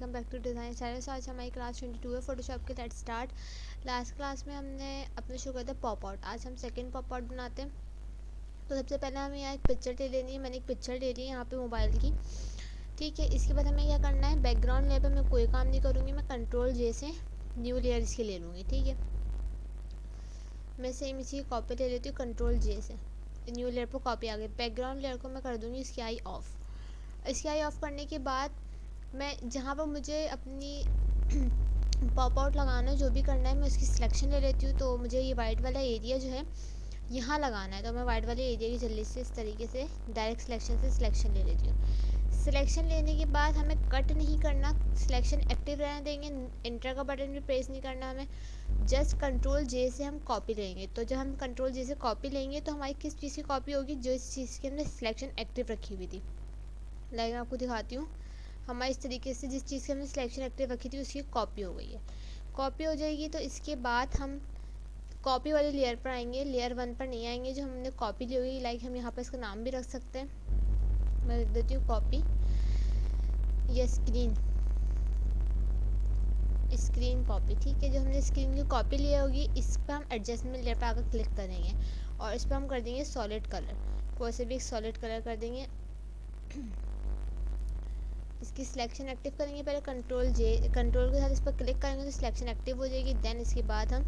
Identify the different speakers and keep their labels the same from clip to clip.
Speaker 1: Welcome back to design channel. So आज हमारी class 22 है फोटोशॉप के। Let's start. लास्ट क्लास में हमने अपने शुरू करते पॉप आउट। आज हम सेकंड पॉप आउट बनाते हैं। तो सबसे पहले हमें यहाँ एक पिक्चर ले लेनी है। मैंने एक पिक्चर ले ली है यहाँ पे मोबाइल की, ठीक है। इसके बाद हमें क्या करना है, बैकग्राउंड लेयर पर मैं कोई काम नहीं करूँगी, मैं कंट्रोल जे से न्यू लेयर इसकी ले लूँगी, ठीक है। मैं सेम इसी की कॉपी ले लेती हूँ, कंट्रोल जे से न्यू लेयर पर कॉपी आ गई। बैकग्राउंड लेयर को मैं कर दूँगी इसकी आई ऑफ। इसकी आई ऑफ करने के बाद मैं जहाँ पर मुझे अपनी पॉप आउट लगाना है, जो भी करना है, मैं उसकी सिलेक्शन ले लेती हूँ। तो मुझे ये वाइट वाला एरिया जो है यहाँ लगाना है, तो मैं वाइट वाले एरिया की जल्दी से इस तरीके से डायरेक्ट सिलेक्शन से सिलेक्शन ले लेती हूँ। सिलेक्शन लेने के बाद हमें कट नहीं करना, सिलेक्शन एक्टिव रहने देंगे। एंटर का बटन भी प्रेस नहीं करना हमें, जस्ट कंट्रोल जे से हम कॉपी लेंगे। तो जब हम कंट्रोल जे से कॉपी लेंगे तो हमारी किस चीज़ की कॉपी होगी, जो इस चीज़ की हमने सिलेक्शन एक्टिव रखी हुई थी। लाइक मैं आपको दिखाती हूँ, हमारे इस तरीके से जिस चीज़ की हमने सिलेक्शन एक्टिव रखी थी उसकी कॉपी हो गई है। कॉपी हो जाएगी तो इसके बाद हम कॉपी वाले लेयर पर आएंगे, लेयर 1 पर नहीं आएंगे, जो हमने कॉपी ली हुई। लाइक हम यहाँ पर इसका नाम भी रख सकते हैं, मैं लिख देती हूँ कॉपी या स्क्रीन कॉपी, ठीक है। जो हमने स्क्रीन की कॉपी ली होगी, इस पर हम एडजस्टमेंट लेयर पर आकर क्लिक करेंगे और इस पर हम कर देंगे सॉलिड कलर। कोई से भी एक सॉलिड कलर कर देंगे। इसकी सिलेक्शन एक्टिव करेंगे, पहले कंट्रोल के साथ इस पर क्लिक करेंगे तो सिलेक्शन एक्टिव हो जाएगी। देन इसके बाद हम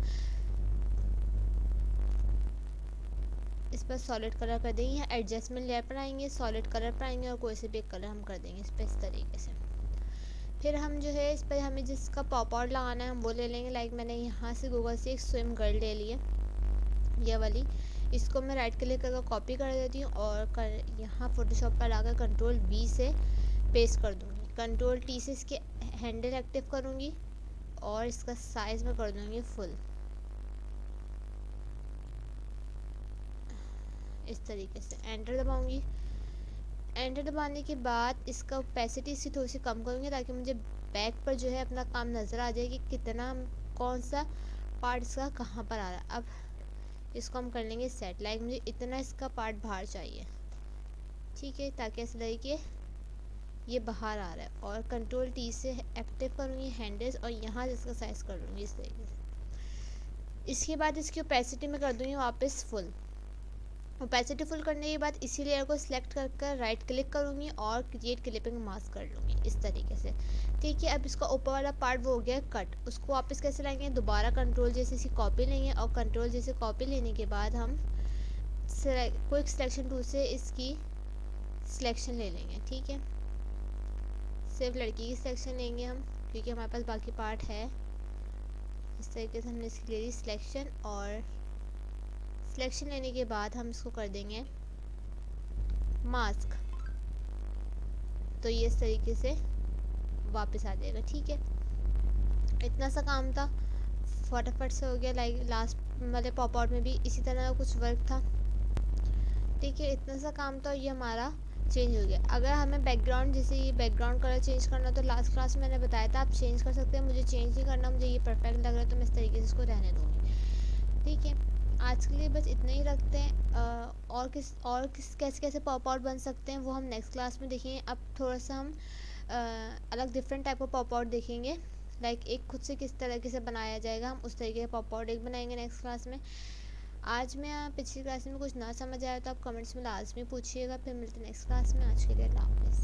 Speaker 1: इस पर सॉलिड कलर कर देंगे। यहाँ एडजस्टमेंट लेयर पर आएंगे, सॉलिड कलर पर आएंगे और कोई से भी एक कलर हम कर देंगे इस पर इस तरीके से। फिर हम जो है इस पर हमें जिसका पॉप आउट लगाना है हम वो ले लेंगे। लाइक मैंने यहाँ से गूगल से एक स्विम गर्ल ले ली है, ये वाली। इसको मैं राइट क्लिक करके कॉपी कर देती हूँ और यहाँ फोटोशॉप पर लाकर कंट्रोल V से पेस्ट कर दूँगी। कंट्रोल T से इसके हैंडल एक्टिव करूँगी और इसका साइज़ में कर दूँगी फुल, इस तरीके से। एंटर दबाऊँगी। एंटर दबाने के बाद इसका ओपेसिटी इसकी थोड़ी सी कम करूँगी ताकि मुझे बैक पर जो है अपना काम नज़र आ जाए कि कितना कौन सा पार्ट इसका कहाँ पर आ रहा है। अब इसको हम कर लेंगे सेट। लाइक मुझे इतना इसका पार्ट बाहर चाहिए, ठीक है, ताकि ऐसा लगे कि ये बाहर आ रहा है। और कंट्रोल T से एक्टिव करूँगी हैंडल्स और यहाँ इसका साइज़ कर लूँगी इस तरीके से। इसके बाद इसकी ओपेसिटी में कर दूँगी वापस फुल। ओपेसिटी फुल करने के बाद इसी लेयर को सिलेक्ट कर राइट क्लिक करूँगी और क्रिएट क्लिपिंग मास्क कर लूँगी इस तरीके से, ठीक है। अब इसका ऊपर वाला पार्ट वो हो गया कट। उसको वापस कैसे लाएंगे, दोबारा कंट्रोल जैसे इसकी कॉपी लेंगे और कंट्रोल जैसे कॉपी लेने के बाद हम क्विक सिलेक्शन टूल से इसकी सिलेक्शन ले लेंगे, ठीक है। सिर्फ लड़की की सिलेक्शन लेंगे हम, क्योंकि हमारे पास बाकी पार्ट है। इस तरीके से हमने इसकी ले ली सिलेक्शन और सिलेक्शन लेने के बाद हम इसको कर देंगे मास्क। तो ये इस तरीके से वापस आ जाएगा, ठीक है। इतना सा काम था, फटाफट से हो गया। लाइक लास्ट वाले पॉप आउट में भी इसी तरह का कुछ वर्क था, ठीक है। इतना सा काम था, ये हमारा चेंज हो गया। अगर हमें बैकग्राउंड जैसे ये बैकग्राउंड कलर चेंज करना तो लास्ट क्लास में मैंने बताया था आप चेंज कर सकते हैं। मुझे चेंज नहीं करना, मुझे ये परफेक्ट लग रहा है तो मैं इस तरीके से इसको रहने दूँगी, ठीक है। आज के लिए बस इतना ही रखते हैं। और किस कैसे कैसे पॉप आउट बन सकते हैं वो हम नेक्स्ट क्लास में देखेंगे। अब थोड़ा सा हम अलग different type of pop out देखेंगे। लाइक एक खुद से किस तरीके से बनाया जाएगा, हम उस तरीके का पॉप आउट एक बनाएंगे नेक्स्ट क्लास में। आज में पिछली क्लास में कुछ ना समझ आया तो आप कमेंट्स में लाजमी पूछिएगा। फिर मिलते हैं नेक्स्ट क्लास में। आज के लिए अल्लाह हाफ़िज़।